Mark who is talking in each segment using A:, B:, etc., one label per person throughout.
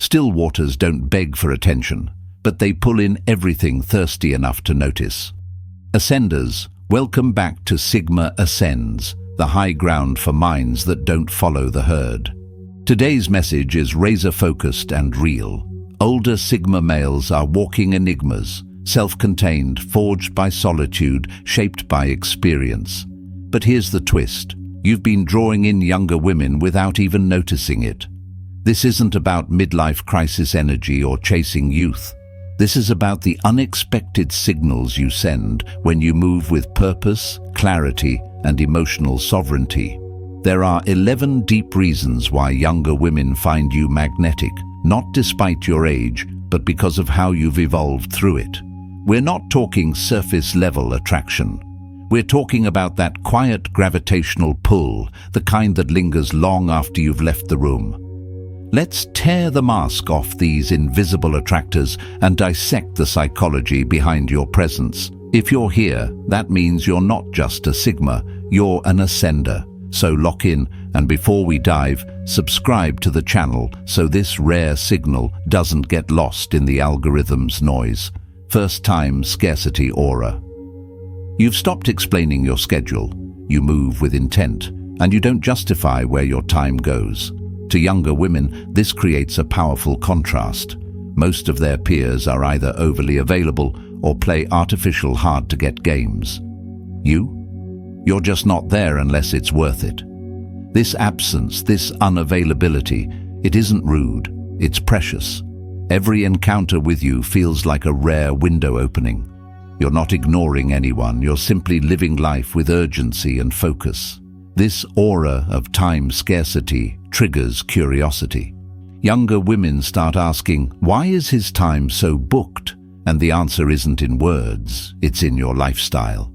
A: Still waters don't beg for attention, but they pull in everything thirsty enough to notice. Ascenders, welcome back to Sigma Ascends, the high ground for minds that don't follow the herd. Today's message is razor-focused and real. Older Sigma males are walking enigmas, self-contained, forged by solitude, shaped by experience. But here's the twist. You've been drawing in younger women without even noticing it. This isn't about midlife crisis energy or chasing youth. This is about the unexpected signals you send when you move with purpose, clarity, and emotional sovereignty. There are 11 deep reasons why younger women find you magnetic, not despite your age, but because of how you've evolved through it. We're not talking surface-level attraction. We're talking about that quiet gravitational pull, the kind that lingers long after you've left the room. Let's tear the mask off these invisible attractors and dissect the psychology behind your presence. If you're here, that means you're not just a Sigma, you're an Ascender. So lock in, and before we dive, subscribe to the channel so this rare signal doesn't get lost in the algorithm's noise. First-time scarcity aura. You've stopped explaining your schedule. You move with intent, and you don't justify where your time goes. To younger women, this creates a powerful contrast. Most of their peers are either overly available or play artificial hard-to-get games. You're just not there unless it's worth it. This absence, this unavailability, it isn't rude, it's precious. Every encounter with you feels like a rare window opening. You're not ignoring anyone, you're simply living life with urgency and focus. This aura of time scarcity triggers curiosity. Younger women start asking, why is his time so booked? And the answer isn't in words, it's in your lifestyle.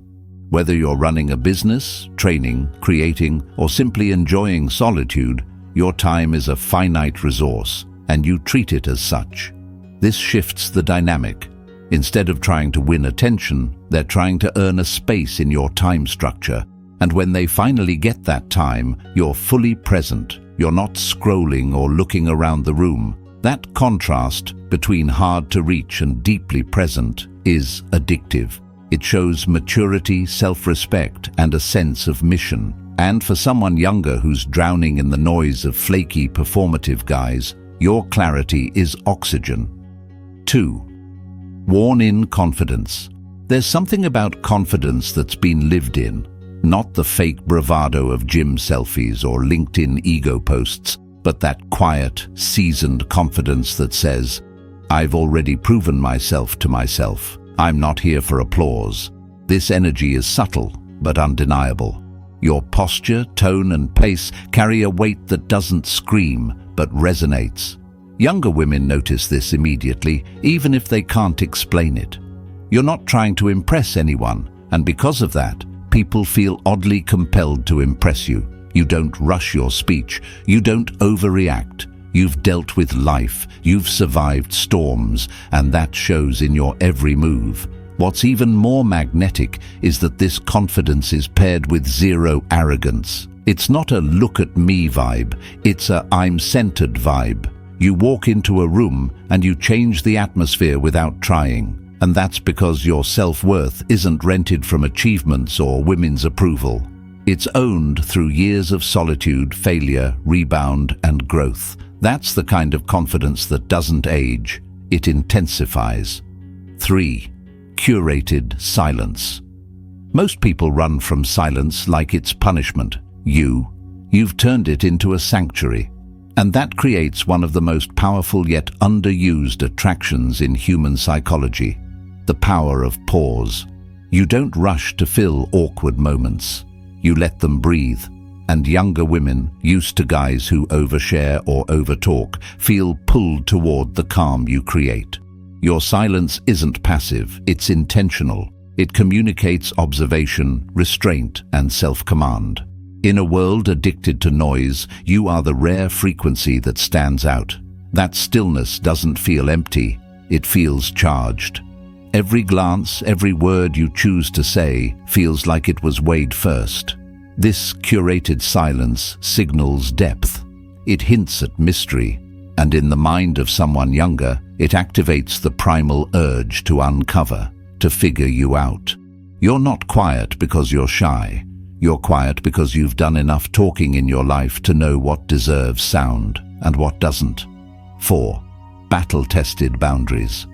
A: Whether you're running a business, training, creating, or simply enjoying solitude, your time is a finite resource, and you treat it as such. This shifts the dynamic. Instead of trying to win attention, they're trying to earn a space in your time structure. And when they finally get that time, you're fully present. You're not scrolling or looking around the room. That contrast between hard to reach and deeply present is addictive. It shows maturity, self-respect, and a sense of mission. And for someone younger who's drowning in the noise of flaky, performative guys, your clarity is oxygen. 2. Worn-in confidence. There's something about confidence that's been lived in, not the fake bravado of gym selfies or LinkedIn ego posts, but that quiet, seasoned confidence that says, I've already proven myself to myself. I'm not here for applause. This energy is subtle, but undeniable. Your posture, tone, and pace carry a weight that doesn't scream, but resonates. Younger women notice this immediately, even if they can't explain it. You're not trying to impress anyone, and because of that, people feel oddly compelled to impress you. You don't rush your speech. You don't overreact. You've dealt with life, you've survived storms, and that shows in your every move. What's even more magnetic is that this confidence is paired with zero arrogance. It's not a look at me vibe, it's a I'm centered vibe. You walk into a room and you change the atmosphere without trying. And that's because your self-worth isn't rented from achievements or women's approval. It's owned through years of solitude, failure, rebound, and growth. That's the kind of confidence that doesn't age, it intensifies. 3. Curated silence. Most people run from silence like it's punishment. You've turned it into a sanctuary. And that creates one of the most powerful yet underused attractions in human psychology, the power of pause. You don't rush to fill awkward moments. You let them breathe. And younger women, used to guys who overshare or overtalk, feel pulled toward the calm you create. Your silence isn't passive, it's intentional. It communicates observation, restraint, and self-command. In a world addicted to noise, you are the rare frequency that stands out. That stillness doesn't feel empty, it feels charged. Every glance, every word you choose to say feels like it was weighed first. This curated silence signals depth. It hints at mystery, And in the mind of someone younger, it activates the primal urge to uncover, to figure you out. You're not quiet because you're shy. You're quiet because you've done enough talking in your life to know what deserves sound and what doesn't. 4. Battle-tested boundaries.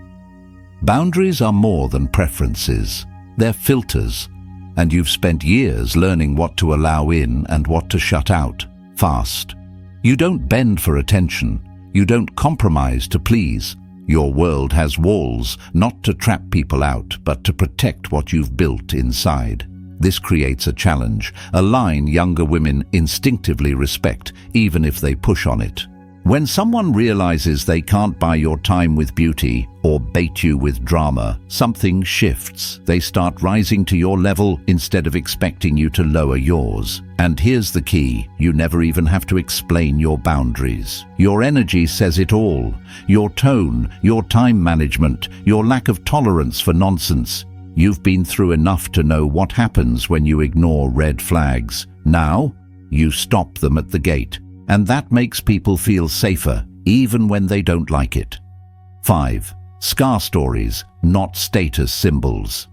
A: Boundaries are more than preferences. They're filters, and you've spent years learning what to allow in and what to shut out, fast. You don't bend for attention. You don't compromise to please. Your world has walls, not to trap people out, but to protect what you've built inside. This creates a challenge, a line younger women instinctively respect, even if they push on it. When someone realizes they can't buy your time with beauty or bait you with drama, something shifts. They start rising to your level instead of expecting you to lower yours. And here's the key: you never even have to explain your boundaries. Your energy says it all. Your tone, your time management, your lack of tolerance for nonsense. You've been through enough to know what happens when you ignore red flags. Now, you stop them at the gate. And that makes people feel safer, even when they don't like it. 5. Scar stories, not status symbols.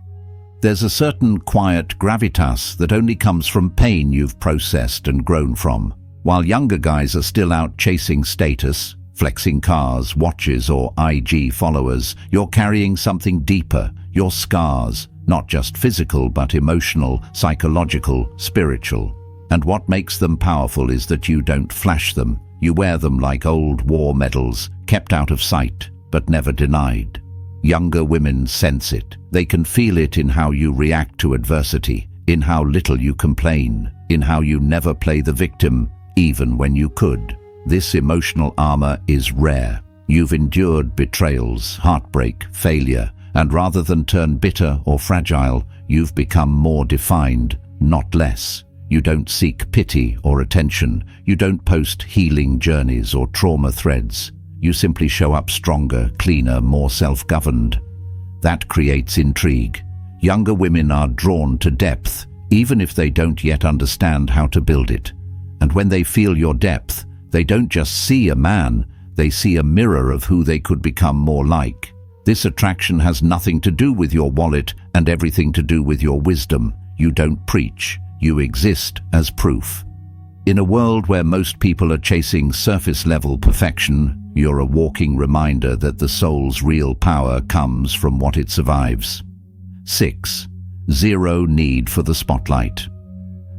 A: There's a certain quiet gravitas that only comes from pain you've processed and grown from. While younger guys are still out chasing status, flexing cars, watches, or IG followers, you're carrying something deeper, your scars, not just physical but emotional, psychological, spiritual. And what makes them powerful is that you don't flash them. You wear them like old war medals, kept out of sight, but never denied. Younger women sense it. They can feel it in how you react to adversity, in how little you complain, in how you never play the victim, even when you could. This emotional armor is rare. You've endured betrayals, heartbreak, failure, and rather than turn bitter or fragile, you've become more defined, not less. You don't seek pity or attention. You don't post healing journeys or trauma threads. You simply show up stronger, cleaner, more self-governed. That creates intrigue. Younger women are drawn to depth, even if they don't yet understand how to build it. And when they feel your depth, they don't just see a man, they see a mirror of who they could become more like. This attraction has nothing to do with your wallet and everything to do with your wisdom. You don't preach. You exist as proof. In a world where most people are chasing surface-level perfection, you're a walking reminder that the soul's real power comes from what it survives. 6. Zero need for the spotlight.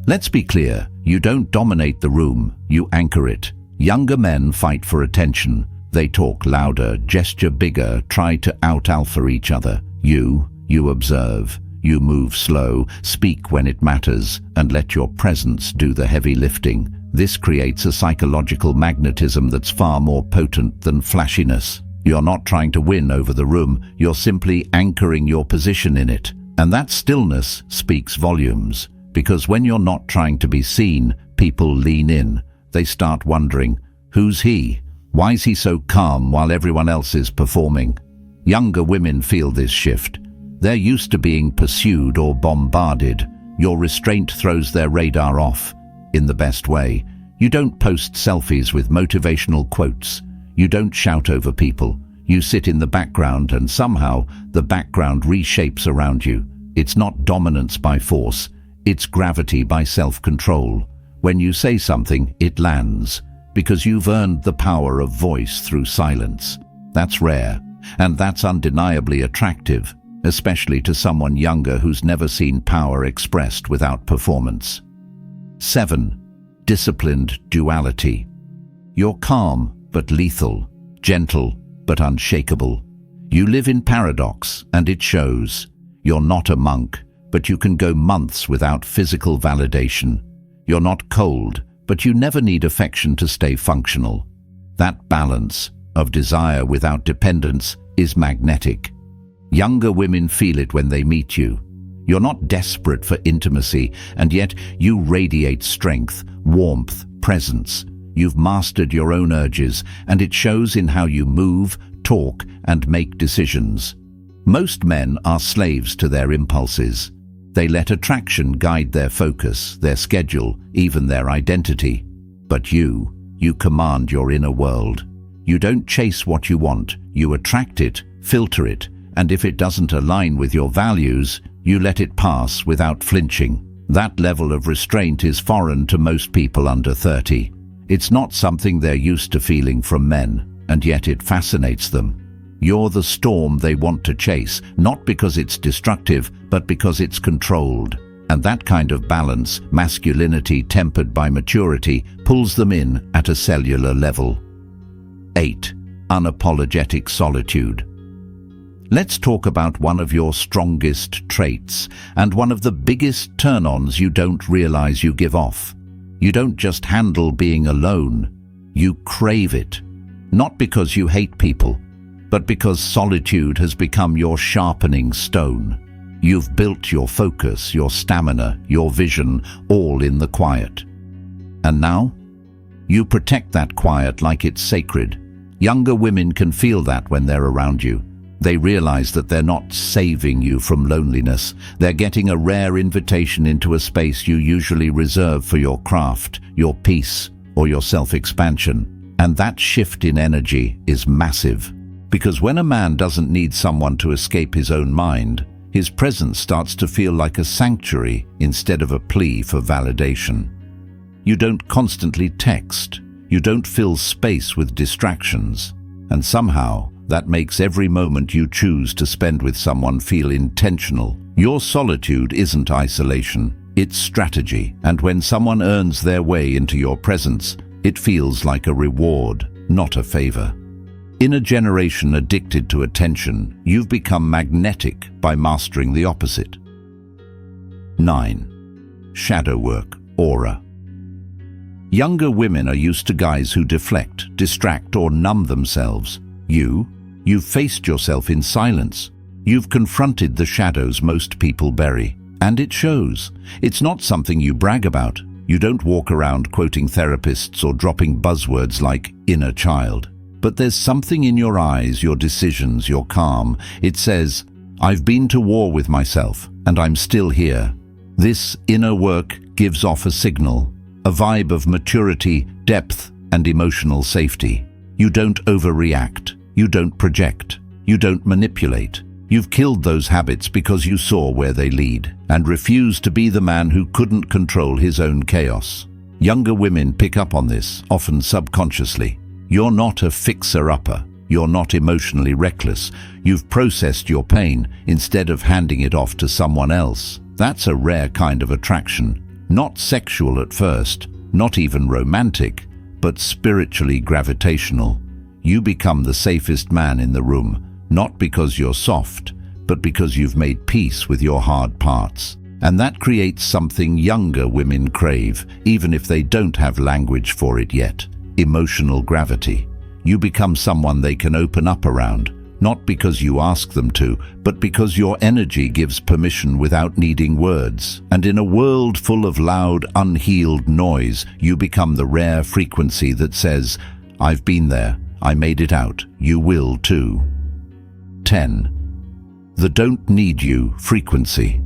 A: Let's be clear, you don't dominate the room, you anchor it. Younger men fight for attention. They talk louder, gesture bigger, try to out-alpha each other. You observe. You move slow, speak when it matters, and let your presence do the heavy lifting. This creates a psychological magnetism that's far more potent than flashiness. You're not trying to win over the room, you're simply anchoring your position in it. And that stillness speaks volumes, because when you're not trying to be seen, people lean in. They start wondering, who's he? Why is he so calm while everyone else is performing? Younger women feel this shift. They're used to being pursued or bombarded. Your restraint throws their radar off, in the best way. You don't post selfies with motivational quotes. You don't shout over people. You sit in the background and somehow the background reshapes around you. It's not dominance by force. It's gravity by self-control. When you say something, it lands, because you've earned the power of voice through silence. That's rare, and that's undeniably attractive, especially to someone younger who's never seen power expressed without performance. 7. Disciplined duality. You're calm but lethal, gentle but unshakable. You live in paradox, and it shows. You're not a monk, but you can go months without physical validation. You're not cold, but you never need affection to stay functional. That balance of desire without dependence is magnetic. Younger women feel it when they meet you. You're not desperate for intimacy, and yet you radiate strength, warmth, presence. You've mastered your own urges, and it shows in how you move, talk, and make decisions. Most men are slaves to their impulses. They let attraction guide their focus, their schedule, even their identity. But you command your inner world. You don't chase what you want, you attract it, filter it, and if it doesn't align with your values, you let it pass without flinching. That level of restraint is foreign to most people under 30. It's not something they're used to feeling from men, and yet it fascinates them. You're the storm they want to chase, not because it's destructive, but because it's controlled. And that kind of balance, masculinity tempered by maturity, pulls them in at a cellular level. 8. Unapologetic solitude. Let's talk about one of your strongest traits, and one of the biggest turn-ons you don't realize you give off. You don't just handle being alone, you crave it. Not because you hate people, but because solitude has become your sharpening stone. You've built your focus, your stamina, your vision, all in the quiet. And now? You protect that quiet like it's sacred. Younger women can feel that when they're around you. They realize that they're not saving you from loneliness. They're getting a rare invitation into a space you usually reserve for your craft, your peace, or your self-expansion. And that shift in energy is massive. Because when a man doesn't need someone to escape his own mind, his presence starts to feel like a sanctuary instead of a plea for validation. You don't constantly text. You don't fill space with distractions. And somehow, that makes every moment you choose to spend with someone feel intentional. Your solitude isn't isolation, it's strategy. And when someone earns their way into your presence, it feels like a reward, not a favor. In a generation addicted to attention, you've become magnetic by mastering the opposite. 9. Shadow work, aura. Younger women are used to guys who deflect, distract, or numb themselves. You've faced yourself in silence. You've confronted the shadows most people bury. And it shows. It's not something you brag about. You don't walk around quoting therapists or dropping buzzwords like inner child. But there's something in your eyes, your decisions, your calm. It says, I've been to war with myself, and I'm still here. This inner work gives off a signal, a vibe of maturity, depth, and emotional safety. You don't overreact. You don't project. You don't manipulate. You've killed those habits because you saw where they lead, and refused to be the man who couldn't control his own chaos. Younger women pick up on this, often subconsciously. You're not a fixer-upper. You're not emotionally reckless. You've processed your pain instead of handing it off to someone else. That's a rare kind of attraction. Not sexual at first, not even romantic, but spiritually gravitational. You become the safest man in the room, not because you're soft, but because you've made peace with your hard parts. And that creates something younger women crave, even if they don't have language for it yet. Emotional gravity. You become someone they can open up around, not because you ask them to, but because your energy gives permission without needing words. And in a world full of loud, unhealed noise, you become the rare frequency that says, I've been there. I made it out. You will too. 10. The don't need you frequency.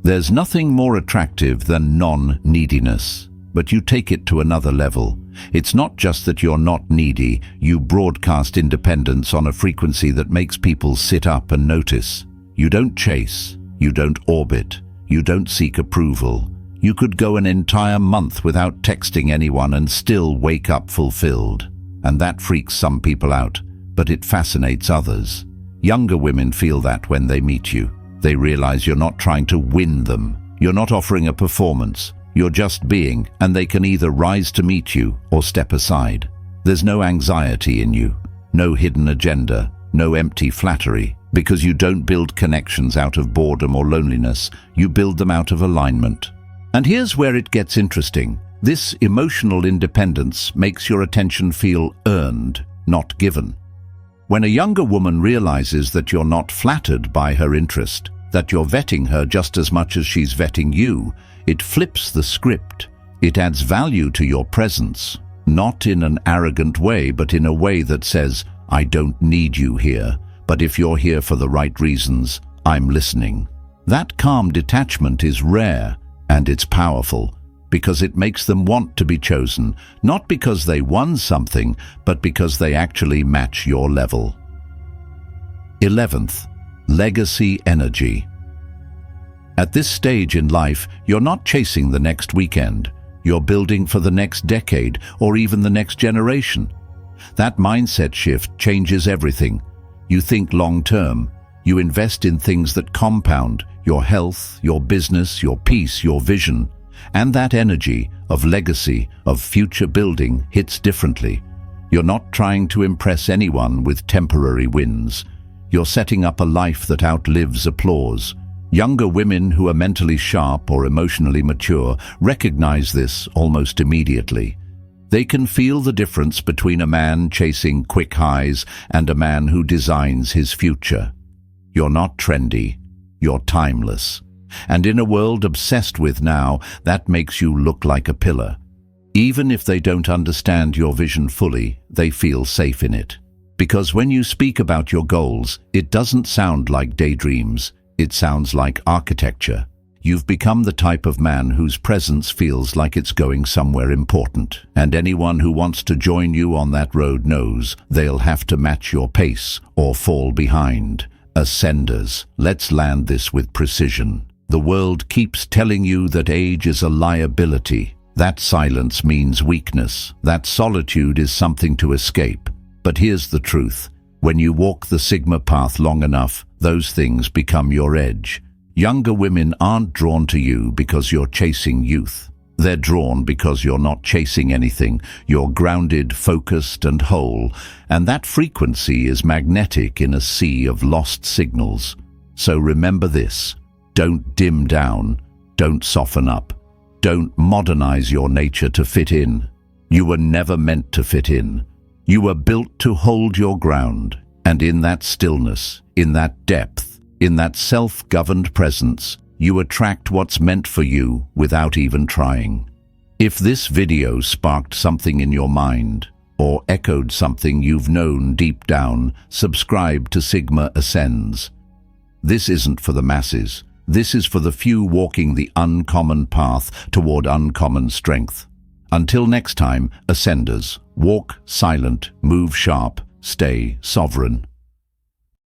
A: There's nothing more attractive than non-neediness, but you take it to another level. It's not just that you're not needy, you broadcast independence on a frequency that makes people sit up and notice. You don't chase, you don't orbit, you don't seek approval. You could go an entire month without texting anyone and still wake up fulfilled. And that freaks some people out, but it fascinates others. Younger women feel that when they meet you. They realize you're not trying to win them. You're not offering a performance. You're just being, and they can either rise to meet you or step aside. There's no anxiety in you, no hidden agenda, no empty flattery, because you don't build connections out of boredom or loneliness. You build them out of alignment. And here's where it gets interesting. This emotional independence makes your attention feel earned, not given. When a younger woman realizes that you're not flattered by her interest, that you're vetting her just as much as she's vetting you, it flips the script. It adds value to your presence, not in an arrogant way, but in a way that says, I don't need you here, but if you're here for the right reasons, I'm listening. That calm detachment is rare, and it's powerful. because it makes them want to be chosen, not because they won something, but because they actually match your level. 11th, legacy energy. At this stage in life, you're not chasing the next weekend. You're building for the next decade or even the next generation. That mindset shift changes everything. You think long-term. You invest in things that compound: your health, your business, your peace, your vision. And that energy of legacy, of future building, hits differently. You're not trying to impress anyone with temporary wins. You're setting up a life that outlives applause. Younger women who are mentally sharp or emotionally mature recognize this almost immediately. They can feel the difference between a man chasing quick highs and a man who designs his future. You're not trendy, you're timeless. And in a world obsessed with now, that makes you look like a pillar. Even if they don't understand your vision fully, they feel safe in it. Because when you speak about your goals, it doesn't sound like daydreams. It sounds like architecture. You've become the type of man whose presence feels like it's going somewhere important. And anyone who wants to join you on that road knows they'll have to match your pace or fall behind. Ascenders, let's land this with precision. The world keeps telling you that age is a liability. That silence means weakness. That solitude is something to escape. But here's the truth. When you walk the Sigma path long enough, those things become your edge. Younger women aren't drawn to you because you're chasing youth. They're drawn because you're not chasing anything. You're grounded, focused, and whole. And that frequency is magnetic in a sea of lost signals. So remember this. Don't dim down. Don't soften up. Don't modernize your nature to fit in. You were never meant to fit in. You were built to hold your ground. And in that stillness, in that depth, in that self-governed presence, you attract what's meant for you without even trying. If this video sparked something in your mind, or echoed something you've known deep down, subscribe to Sigma Ascends. This isn't for the masses. This is for the few walking the uncommon path toward uncommon strength. Until next time, Ascenders, walk silent, move sharp, stay sovereign.